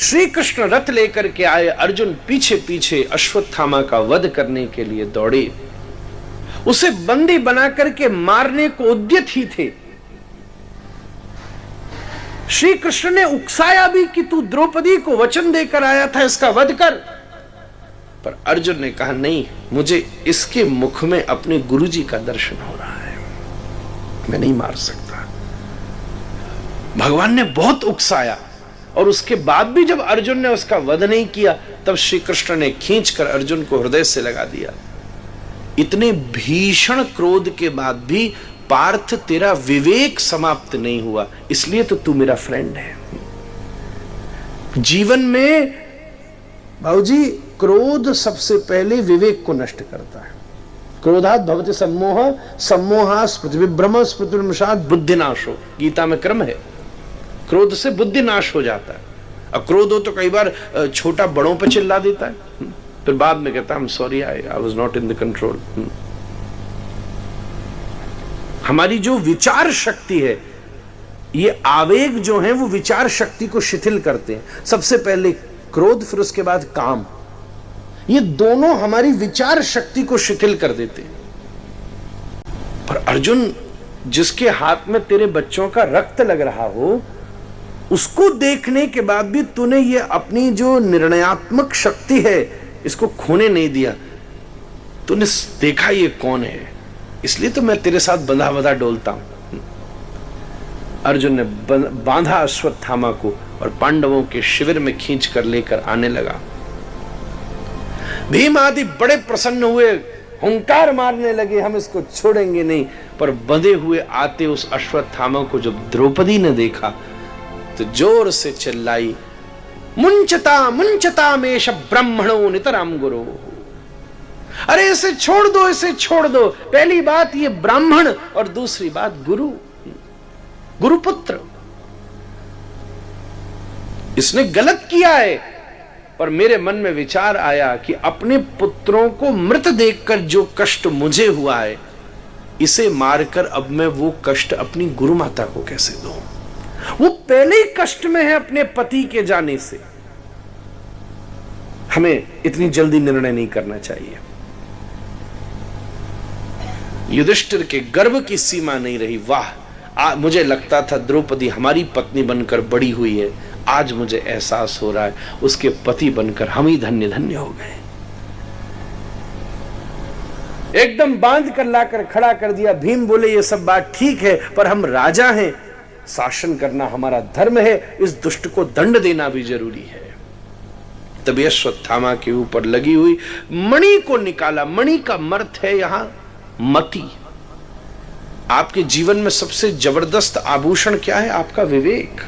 श्री कृष्ण रथ लेकर के आए, अर्जुन पीछे पीछे अश्वत्थामा का वध करने के लिए दौड़े, उसे बंदी बना करके मारने को उद्यत ही थे। श्री कृष्ण ने उकसाया भी कि तू द्रौपदी को वचन देकर आया था इसका वध कर, पर अर्जुन ने कहा नहीं, मुझे इसके मुख में अपने गुरुजी का दर्शन हो रहा है, मैं नहीं मार सकता। भगवान ने बहुत उकसाया और उसके बाद भी जब अर्जुन ने उसका वध नहीं किया, तब श्री कृष्ण ने खींचकर अर्जुन को हृदय से लगा दिया। इतने भीषण क्रोध के बाद भी पार्थ तेरा विवेक समाप्त नहीं हुआ, इसलिए तो तू मेरा फ्रेंड है। जीवन में भाऊजी क्रोध सबसे पहले विवेक को नष्ट करता है। क्रोधात् भवति सम्मोह, सम्मोहात् स्मृतिविभ्रमः, स्मृतिविभ्रमात् बुद्धिनाशो, गीता में क्रम है। क्रोध से बुद्धि नाश हो जाता है। अब क्रोध हो तो कई बार छोटा बड़ों पे चिल्ला देता है, फिर बाद में कहता है sorry, I was not in the control. हमारी जो विचार शक्ति है, ये आवेग जो है वो विचार शक्ति को शिथिल करते हैं। सबसे पहले क्रोध, फिर उसके बाद काम, ये दोनों हमारी विचार शक्ति को शिथिल कर देते हैं। पर अर्जुन, जिसके हाथ में तेरे बच्चों का रक्त लग रहा हो, उसको देखने के बाद भी तूने ये अपनी जो निर्णयात्मक शक्ति है इसको खोने नहीं दिया। तूने देखा ये कौन है, इसलिए तो मैं तेरे साथ बंधा बंधा डोलता हूं। अर्जुन ने बांधा अश्वत्थामा को और पांडवों के शिविर में खींच कर लेकर आने लगा। भीम आदि बड़े प्रसन्न हुए, हुंकार मारने लगे, हम इसको छोड़ेंगे नहीं। पर बंधे हुए आते उस अश्वत्थामा को जब द्रौपदी ने देखा तो जोर से चिल्लाई, मुंचता मुंचता मेष ब्राह्मणो नितराम गुरु। अरे इसे छोड़ दो, इसे छोड़ दो। पहली बात ये ब्राह्मण और दूसरी बात गुरु, गुरुपुत्र। इसने गलत किया है। पर मेरे मन में विचार आया कि अपने पुत्रों को मृत देखकर जो कष्ट मुझे हुआ है, इसे मारकर अब मैं वो कष्ट अपनी गुरु माता को कैसे दूं? वो पहले ही कष्ट में है अपने पति के जाने से। हमें इतनी जल्दी निर्णय नहीं करना चाहिए। युधिष्ठिर के गर्व की सीमा नहीं रही। वाह, मुझे लगता था द्रौपदी हमारी पत्नी बनकर बड़ी हुई है, आज मुझे एहसास हो रहा है उसके पति बनकर हम ही धन्य धन्य हो गए। एकदम बांध कर लाकर खड़ा कर दिया। भीम बोले ये सब बात ठीक है, पर हम राजा हैं, शासन करना हमारा धर्म है, इस दुष्ट को दंड देना भी जरूरी है। तभी अश्वत्थामा के ऊपर लगी हुई मणि को निकाला। मणि का अर्थ है यहां मति। आपके जीवन में सबसे जबरदस्त आभूषण क्या है? आपका विवेक,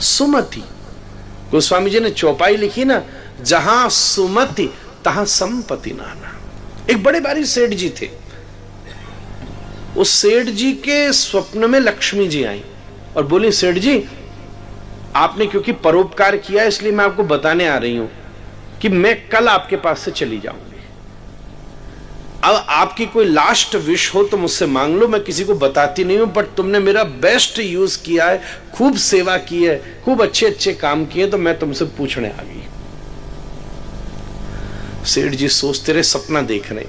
सुमति। गोस्वामी जी ने चौपाई लिखी ना, जहां सुमति तहां संपत्ति नाना। एक बड़े भारी सेठ जी थे। उस सेठ जी के स्वप्न में लक्ष्मी जी आई और बोली, सेठ जी आपने क्योंकि परोपकार किया इसलिए मैं आपको बताने आ रही हूं कि मैं कल आपके पास से चली जाऊंगी। अब आपकी कोई लास्ट विश हो तो मुझसे मांग लो, मैं किसी को बताती नहीं हूं, बट तुमने मेरा बेस्ट यूज किया है, खूब सेवा की है, खूब अच्छे अच्छे काम किए, तो मैं तुमसे पूछने आ गई। सेठ जी सोचते रहे, सपना देख रहे,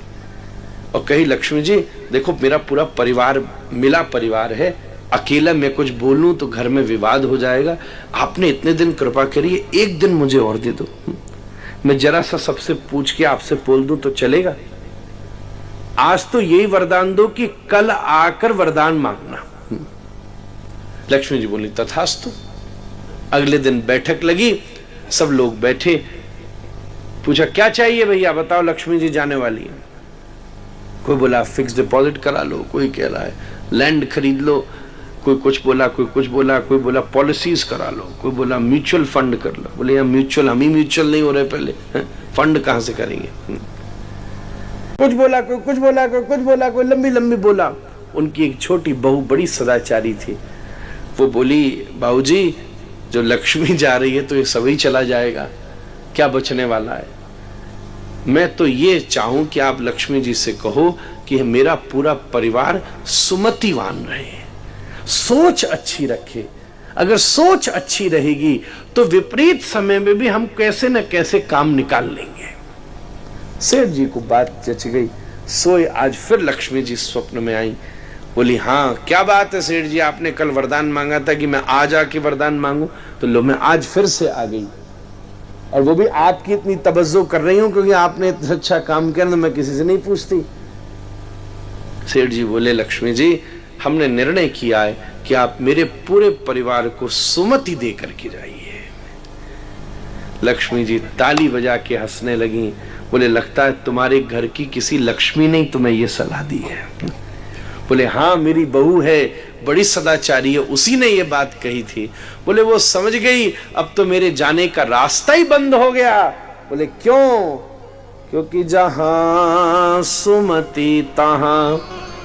और कही, लक्ष्मी जी देखो मेरा पूरा परिवार मिला परिवार है, अकेला मैं कुछ बोलूं तो घर में विवाद हो जाएगा, आपने इतने दिन कृपा करी है, एक दिन मुझे और दे दो, मैं जरा सा सबसे पूछ के आपसे बोल दूं तो चलेगा? आज तो यही वरदान दो कि कल आकर वरदान मांगना। लक्ष्मी जी बोली, तथास्तु। अगले दिन बैठक लगी, सब लोग बैठे, पूछा क्या चाहिए भैया बताओ, लक्ष्मी जी जाने वाली है। कोई बोला फिक्स डिपॉजिट करा लो, कोई कह रहा है लैंड खरीद लो, कोई कुछ बोला, कोई कुछ बोला, कोई बोला पॉलिसीज करा लो, कोई बोला म्यूचुअल फंड कर लो। बोले यार म्यूचुअल, हम ही म्यूचुअल नहीं हो रहे पहले, फंड कहां से करेंगे? कुछ बोला, कोई कुछ बोला, कोई कुछ बोला, कोई लंबी लंबी बोला। उनकी एक छोटी बहू बड़ी सदाचारी थी, वो बोली, बाबूजी जो लक्ष्मी जा रही है तो ये सभी चला जाएगा, क्या बचने वाला है? मैं तो ये चाहूं कि आप लक्ष्मी जी से कहो कि मेरा पूरा परिवार सुमतिवान रहे, सोच अच्छी रखे, अगर सोच अच्छी रहेगी तो विपरीत समय में भी हम कैसे न कैसे काम निकाल लेंगे। सेठ जी को बात जच गई, सोए। आज फिर लक्ष्मी जी स्वप्न में आई, बोली हाँ क्या बात है सेठ जी, आपने कल वरदान मांगा था कि मैं आज आके वरदान मांगू, तो लो मैं आज फिर से आ गई, और वो भी आपकी इतनी तवज्जो कर रही हूं क्योंकि आपने इतना अच्छा काम किया, तो मैं किसी से नहीं पूछती। सेठ जी बोले लक्ष्मी जी हमने निर्णय किया है कि आप मेरे पूरे परिवार को सुमति दे करके जाइए। लक्ष्मी जी ताली बजा के हंसने लगी, बोले लगता है तुम्हारे घर की किसी लक्ष्मी ने तुम्हें यह सलाह दी है। बोले हाँ मेरी बहू है, बड़ी सदाचारी है, उसी ने ये बात कही थी। बोले वो समझ गई, अब तो मेरे जाने का रास्ता ही बंद हो गया। बोले क्यों? क्योंकि जहां सुमति तहां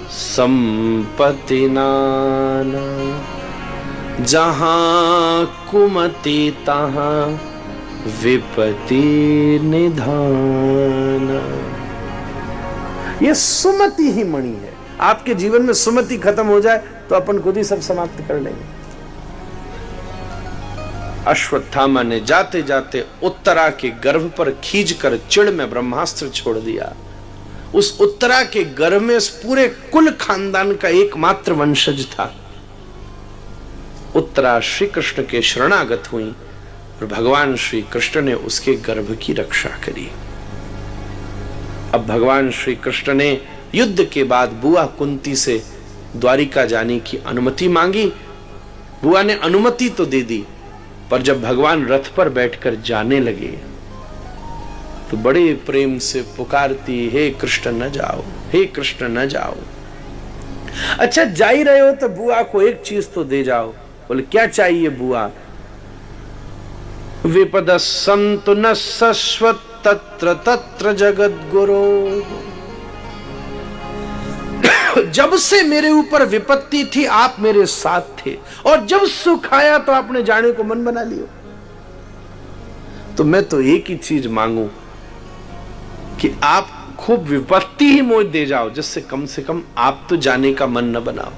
संपत्ति नाना, जहां कुमति तहां विपत्ति निधाना। ये सुमति ही मणि है। आपके जीवन में सुमति खत्म हो जाए तो अपन खुद ही सब समाप्त कर लेंगे। अश्वत्थामा ने जाते जाते उत्तरा के गर्भ पर खींचकर चिड़ में ब्रह्मास्त्र छोड़ दिया। उस उत्तरा के गर्भ में इस पूरे कुल खानदान का एकमात्र वंशज था। उत्तरा श्री कृष्ण के शरणागत हुई और भगवान श्री कृष्ण ने उसके गर्भ की रक्षा करी। अब भगवान श्री कृष्ण ने युद्ध के बाद बुआ कुंती से द्वारिका जाने की अनुमति मांगी। बुआ ने अनुमति तो दे दी, पर जब भगवान रथ पर बैठकर जाने लगे तो बड़े प्रेम से पुकारती, हे कृष्ण न जाओ, हे कृष्ण न जाओ। अच्छा जा ही रहे हो तो बुआ को एक चीज तो दे जाओ। बोले क्या चाहिए बुआ? विपद संतु न सस्वत तत्र तत्र जगत गुरु। जब से मेरे ऊपर विपत्ति थी आप मेरे साथ थे, और जब सुख आया तो आपने जाने को मन बना लिया। तो मैं तो एक ही चीज मांगू कि आप खूब विपत्ति ही मुझे दे जाओ, जिससे कम से कम आप तो जाने का मन न बनाओ।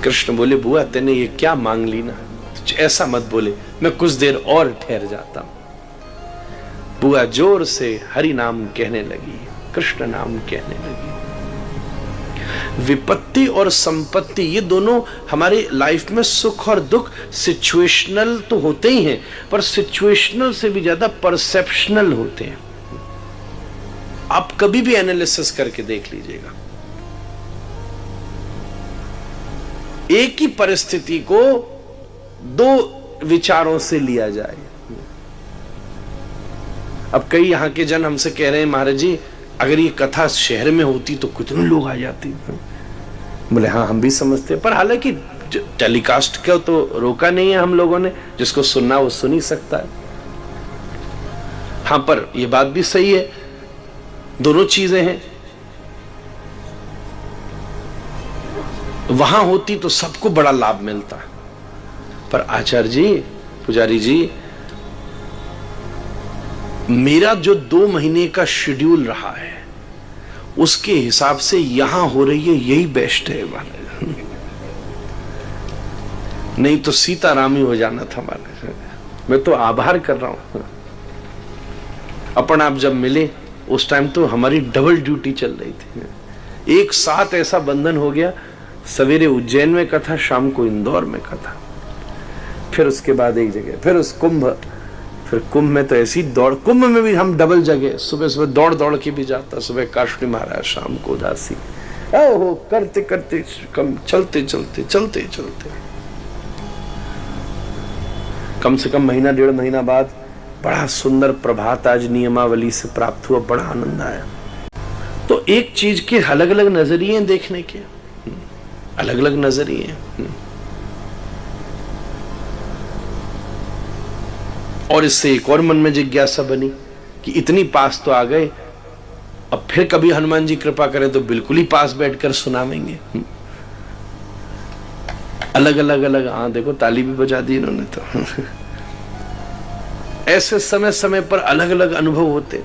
कृष्ण बोले बुआ तेने ये क्या मांग ली ना, ऐसा मत बोले, मैं कुछ देर और ठहर जाता हूं। बुआ जोर से हरि नाम कहने लगी, कृष्ण नाम कहने लगी। विपत्ति और संपत्ति ये दोनों हमारे लाइफ में सुख और दुख सिचुएशनल तो होते ही हैं, पर सिचुएशनल से भी ज्यादा परसेप्शनल होते हैं। आप कभी भी एनालिसिस करके देख लीजिएगा। एक ही परिस्थिति को दो विचारों से लिया जाए। अब कई यहां के जन हमसे कह रहे हैं महाराज जी अगर ये कथा शहर में होती तो कितने लोग आ जाते। बोले हाँ हम भी समझते, पर हालांकि टेलीकास्ट का तो रोका नहीं है हम लोगों ने, जिसको सुनना वो सुन ही सकता है। हाँ पर ये बात भी सही है, दोनों चीजें हैं। वहां होती तो सबको बड़ा लाभ मिलता, पर आचार्य जी, पुजारी जी, मेरा जो 2 महीने का शेड्यूल रहा है उसके हिसाब से यहां हो रही है यही बेस्ट है। नहीं तो सीताराम ही हो जाना था हमारे। मैं तो आभार कर रहा हूं। अपन आप जब मिले उस टाइम तो हमारी डबल ड्यूटी चल रही थी। एक साथ ऐसा बंधन हो गया, सवेरे उज्जैन में कथा, शाम को इंदौर में कथा, फिर उसके बाद एक जगह, फिर उस कुंभ, फिर कुंभ में तो ऐसी दौड़, कुंभ में भी हम डबल जगह, सुबह सुबह दौड़ दौड़ के भी जाता, सुबह काष्णी महाराज, शाम को उदासी, ओहो करते करते कम चलते चलते चलते चलते कम से कम महीना 1.5 महीना बाद बड़ा सुंदर प्रभात आज नियमावली से प्राप्त हुआ, बड़ा आनंद आया। तो एक चीज के अलग अलग नजरिए देखने के, अलग अलग नजरिए। और इससे एक और मन में जिज्ञासा बनी कि इतनी पास तो आ गए, अब फिर कभी हनुमान जी कृपा करें तो बिल्कुल ही पास बैठकर सुनावेंगे। अलग अलग अलग, हाँ देखो ताली भी बजा दी इन्होंने तो। ऐसे समय समय पर अलग अलग अनुभव होते।